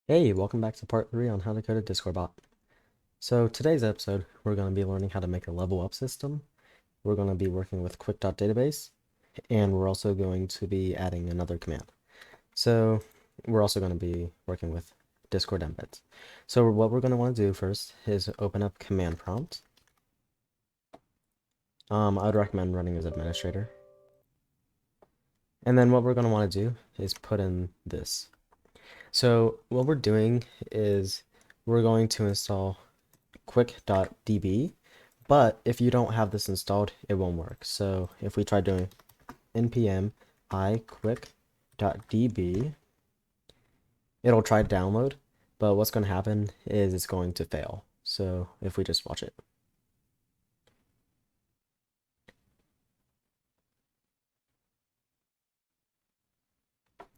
Hey, welcome back to part 3 on how to code a Discord bot. So today's episode, we're going to be learning how to make a level up system. We're going to be working with quick.database, and we're also going to be adding another command. So we're also going to be working with Discord embeds. So what we're going to want to do first is open up command prompt. I would recommend running as administrator. And then what we're going to want to do is put in this. So what we're doing is we're going to install quick.db, but if you don't have this installed, it won't work. So if we try doing npm iquick.db, it'll try to download, but what's going to happen is it's going to fail. So if we just watch it.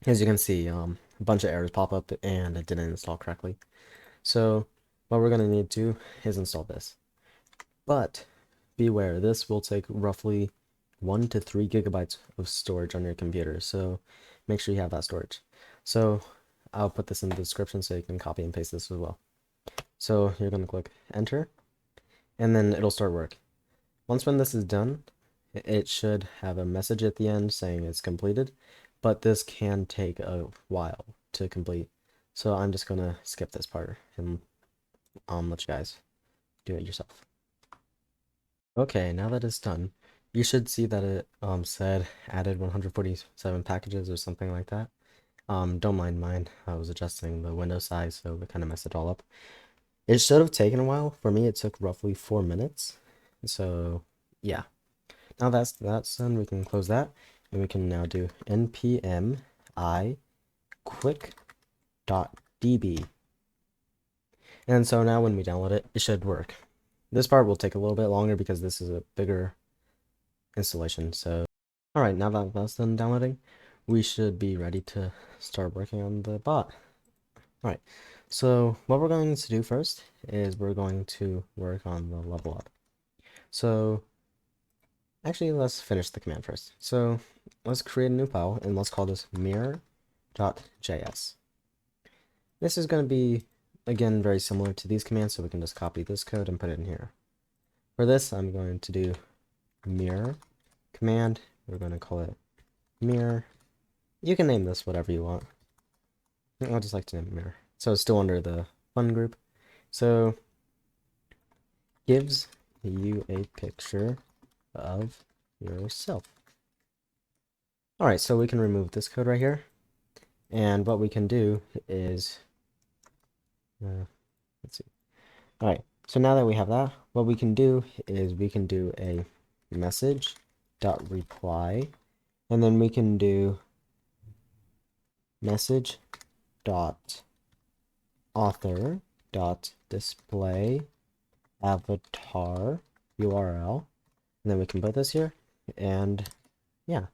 As you can see, a bunch of errors pop up and it didn't install correctly. So what we're going to need to do is install this. But beware, this will take roughly 1 to 3 gigabytes of storage on your computer, so make sure you have that storage. So I'll put this in the description so you can copy and paste this as well. So you're going to click enter, and then it'll start work. Once when this is done, it should have a message at the end saying it's completed, but this can take a while to complete. So I'm just going to skip this part and let you guys do it yourself. Okay, now that it's done, you should see that it said added 147 packages or something like that. Don't mind mine. I was adjusting the window size, so it kind of messed it all up. It should have taken a while. For me, it took roughly 4 minutes. So, yeah. Now that's done, we can close that, and we can now do npm i quick.db. And so now when we download it, it should work. This part will take a little bit longer because this is a bigger installation. So, all right, now that that's done downloading, we should be ready to start working on the bot. All right, so what we're going to do first is we're going to work on the level up. So actually, let's finish the command first. So let's create a new file and let's call this mirror.js. This is going to be, again, very similar to these commands, so we can just copy this code and put it in here. For this, I'm going to do mirror command. We're going to call it mirror. You can name this whatever you want. I'll just like to name it mirror. So it's still under the fun group. So gives you a picture of yourself. All right, so we can remove this code right here. And what we can do is, let's see. All right, so now that we have that, what we can do is we can do a message dot reply, and then we can do message dot author dot display avatar URL, and then we can put this here, and yeah.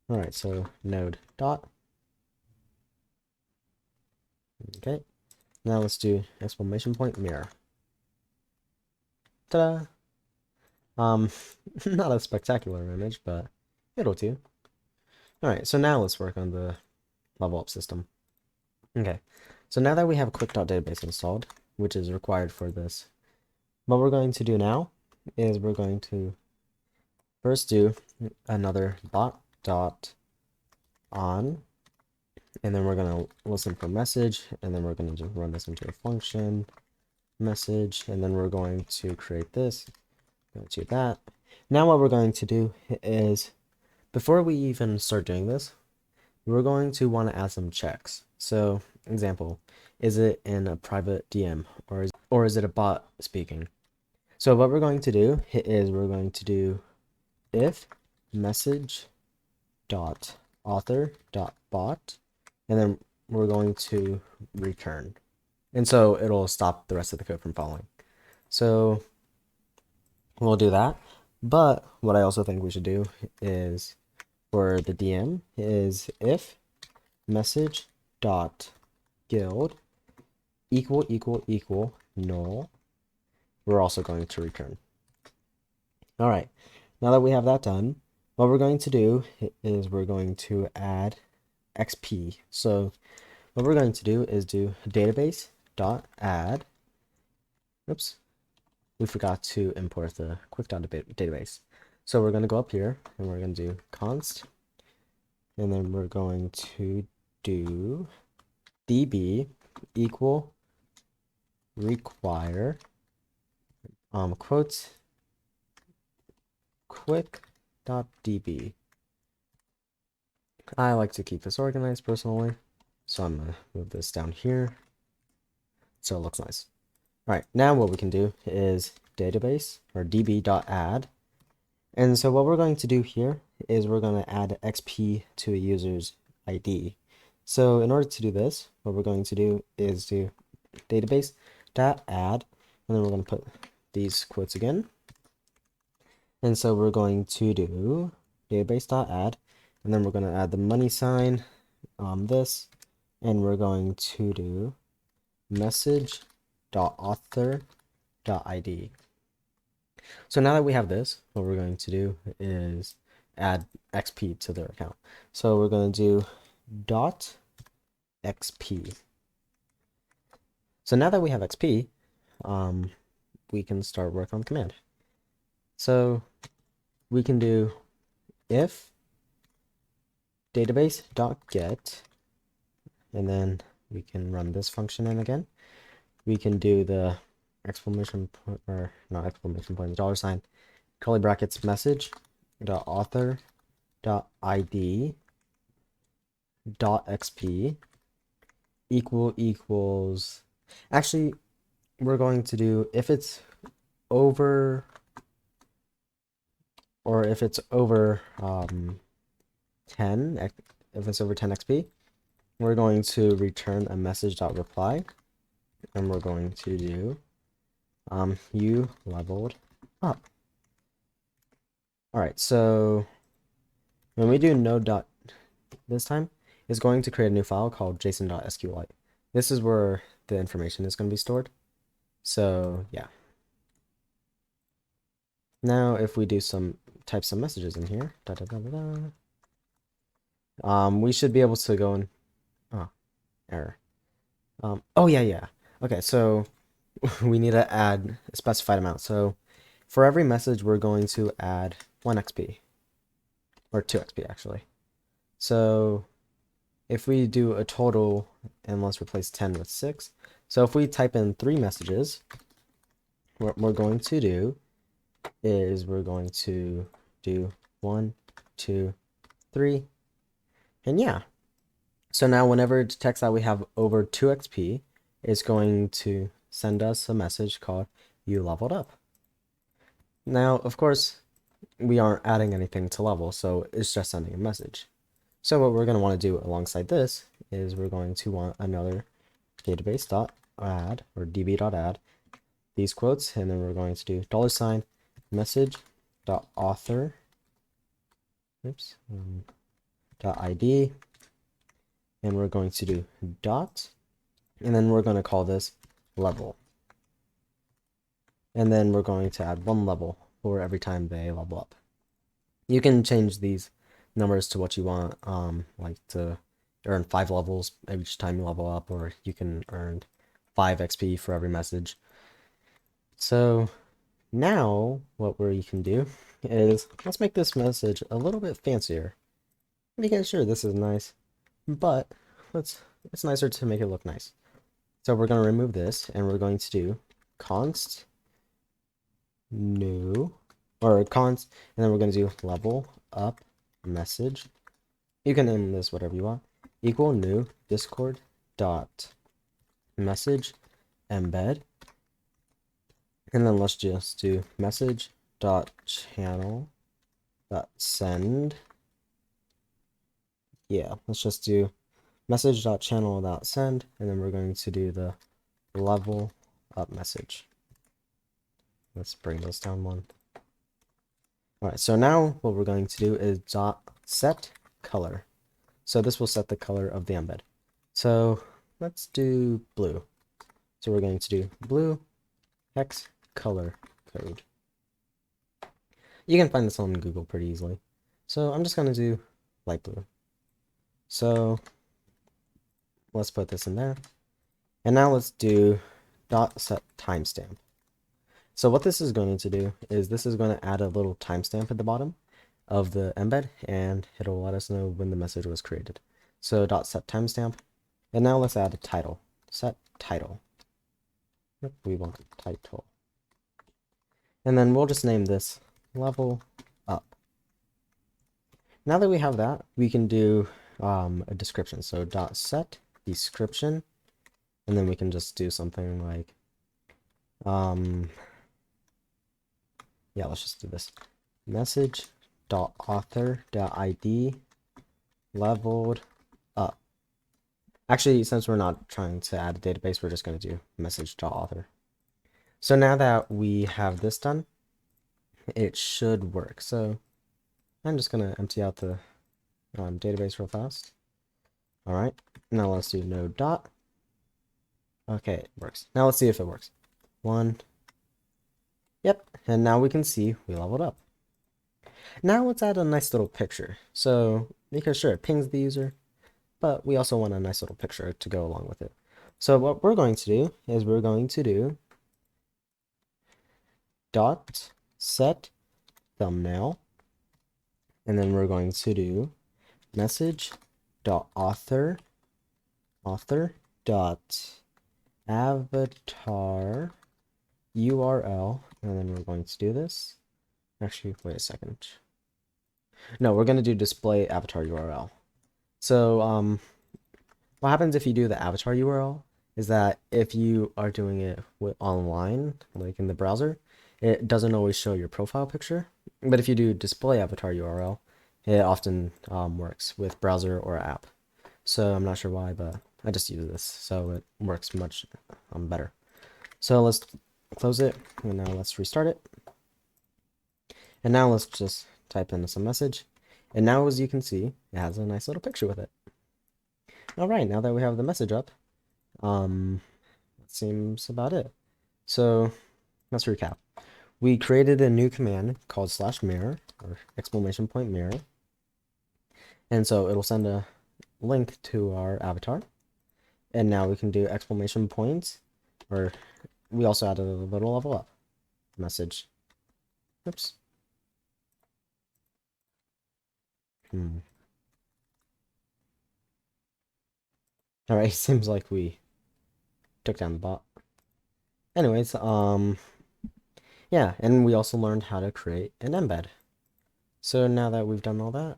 All right, so node dot. Okay, now let's do exclamation point mirror. Ta-da! Not a spectacular image, but it'll do. All right, so now let's work on the level up system. Okay, so now that we have quick.database installed, which is required for this, what we're going to do now is we're going to first do another bot.on, and then we're going to listen for message, and then we're going to run this into a function message, and then we're going to create this, go to that. Now what we're going to do is, before we even start doing this, we're going to want to add some checks. So, example, is it in a private DM or is it a bot speaking? So what we're going to do is we're going to do if message dot author dot bot, and then we're going to return. And so it'll stop the rest of the code from following. So we'll do that. But what I also think we should do is for the DM is if message dot guild equal null, we're also going to return. All right, now that we have that done, what we're going to do is we're going to add XP. So what we're going to do is do database dot add. Oops, we forgot to import the quick database. So we're going to go up here and we're going to do const, and then we're going to do db equal require quotes quick.db. I like to keep this organized personally, so I'm gonna move this down here so it looks nice. All right, now what we can do is database or db.add, and so what we're going to do here is we're going to add XP to a user's ID. So in order to do this, what we're going to do is do database.add, and then we're going to put these quotes again. And so we're going to do database.add, and then we're going to add the money sign on this, and we're going to do message.author.id. So now that we have this, what we're going to do is add XP to their account. So we're going to do dot XP. So now that we have XP, we can start work on the command. So we can do if database.get, and then we can run this function in again. We can do the exclamation point, or not exclamation point, the $, curly brackets message dot author dot id dot xp equals, actually we're going to do if it's over, or if it's over 10, if it's over 10 XP, we're going to return a message.reply, and we're going to do you leveled up. All right, so when we do node dot this time, it's going to create a new file called json.sqlite. This is where the information is going to be stored. So yeah. Now if we do type some messages in here, we should be able to go in. Oh, error. Oh yeah. Okay, so we need to add a specified amount. So for every message, we're going to add 1 XP, or 2 XP actually. So if we do a total, and let's replace 10 with 6. So if we type in 3 messages, what we're going to do is we're going to do 1, 2, 3, and yeah. So now whenever it detects that we have over 2 XP, it's going to send us a message called you leveled up. Now, of course, we aren't adding anything to level, so it's just sending a message. So what we're going to want to do alongside this is we're going to want another database.add or db.add these quotes, and then we're going to do $message.author .id, and we're going to do dot, and then we're going to call this level. And then we're going to add 1 level for every time they level up. You can change these numbers to what you want, like to earn 5 levels each time you level up, or you can earn 5 XP for every message. So now what we can do is let's make this message a little bit fancier, because sure, this is nice, but it's nicer to make it look nice. So we're going to remove this, and we're going to do const new, or const, and then we're going to do level up message. You can name this whatever you want. Equal new discord dot message embed, and then let's just do message dot channel dot send. Yeah, let's just do message dot channel dot send, and then we're going to do the level up message. Let's bring this down one. All right, so now what we're going to do is dot set color. So this will set the color of the embed. So let's do blue. So we're going to do blue hex color code. You can find this on Google pretty easily. So I'm just going to do light blue. So let's put this in there. And now let's do dot set timestamp. So what this is going to do is this is going to add a little timestamp at the bottom of the embed, and it'll let us know when the message was created. So dot set timestamp. And now let's add a title. Set title. Yep, we want title. And then we'll just name this level up. Now that we have that, we can do a description. So dot set description, and then we can just do something like yeah, let's just do this. Message dot author dot ID leveled up. Actually, since we're not trying to add a database, we're just going to do message dot author. So now that we have this done, it should work. So I'm just going to empty out the database real fast. All right, now let's do node dot. Okay, it works. Now let's see if it works. 1. Yep, and now we can see we leveled up. Now let's add a nice little picture. So, because sure, it pings the user, but we also want a nice little picture to go along with it. So what we're going to do is we're going to do dot set thumbnail, and then we're going to do message dot author dot avatar URL, and then we're going to do this. Actually, wait a second. No, we're going to do display avatar URL. So what happens if you do the avatar URL is that if you are doing it online, like in the browser, it doesn't always show your profile picture. But if you do display avatar URL, it often works with browser or app. So I'm not sure why, but I just use this, so it works much better. So let's close it, and now let's restart it. And now let's just type in some message. And now, as you can see, it has a nice little picture with it. All right, now that we have the message up, that seems about it. So let's recap. We created a new command called /mirror, or exclamation point mirror. And so it'll send a link to our avatar. And now we can do exclamation points, or we also added a little level up message. Oops. All right, seems like we took down the bot. Anyways, yeah, and we also learned how to create an embed. So now that we've done all that,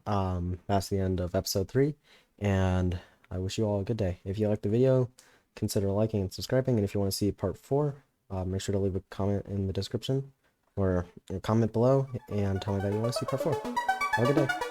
that's the end of episode 3, and I wish you all a good day. If you liked the video, consider liking and subscribing, and if you want to see part 4, make sure to leave a comment in the description, or a comment below, and tell me that you want to see part 4. Have a good day.